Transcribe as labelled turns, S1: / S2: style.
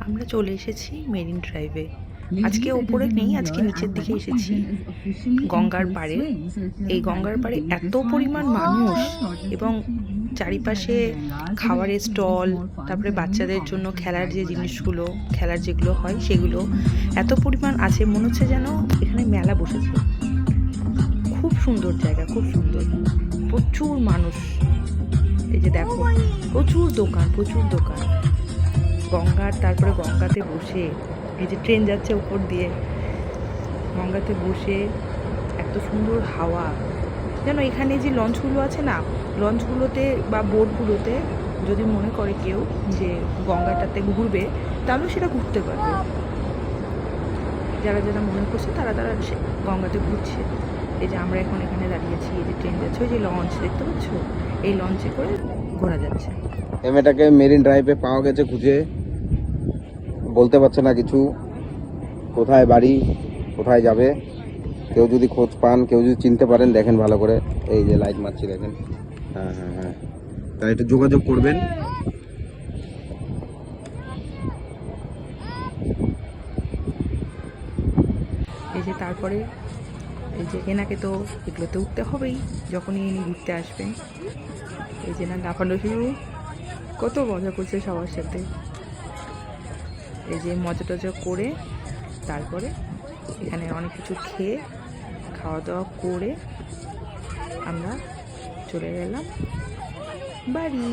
S1: আমরা চলে এসেছি মেরিন ড্রাইভে। আজকে ওপরে নেই, আজকে নিচের দিকে এসেছি গঙ্গার পাড়ে। এই গঙ্গার পাড়ে এত পরিমাণ মানুষ এবং চারিপাশে খাবারের স্টল, তারপরে বাচ্চাদের জন্য খেলার যে জিনিসগুলো, খেলার যেগুলো হয় সেগুলো এত পরিমাণ আছে, মনে হচ্ছে যেন এখানে মেলা বসেছে। খুব সুন্দর জায়গা, খুব সুন্দর, প্রচুর মানুষ। এই যে দেখো, প্রচুর দোকান, প্রচুর দোকান। গঙ্গার, তারপরে গঙ্গাতে বসে, এই যে ট্রেন যাচ্ছে উপর দিয়ে, গঙ্গাতে বসে এত সুন্দর হাওয়া। যেন এখানে যে লঞ্চগুলো আছে না, লঞ্চগুলোতে বা বোটগুলোতে যদি মনে করে কেউ যে গঙ্গাটাতে ঘুরবে, তাহলে সেটা ঘুরতে পারবে। যারা যারা মনে করছে তারা তারা গঙ্গাতে ঘুরছে। এই যে আমরা এখন এখানে দাঁড়িয়েছি, এই যে ট্রেন যাচ্ছে, ওই যে লঞ্চ দেখতে পাচ্ছ, এই লঞ্চে করে ঘোরা যাচ্ছে।
S2: এই মেয়েটাকে মেরিন ড্রাইভে পাওয়া গেছে খুঁজে, বলতে পারছে না কিছু, কোথায় বাড়ি, কোথায় যাবে। কেউ যদি খোঁজ পান, কেউ যদি চিনতে পারেন, দেখেন ভালো করে, এই যে লাইট মারছি দেখেন। হ্যাঁ হ্যাঁ হ্যাঁ, তাই একটু যোগাযোগ করবেন।
S1: এই যে তারপরে এই যে এনাকে তো এগুলোতে উঠতে হবেই যখনই ইনি ঘুরতে আসবেন। এই যে না লাফানো শুরু, কত মজা করছে সবার সাথে। এই যে মজা টজা করে তারপরে এখানে অনেক কিছু খেয়ে, খাওয়া দাওয়া করে আমরা চলে গেলাম বাড়ি।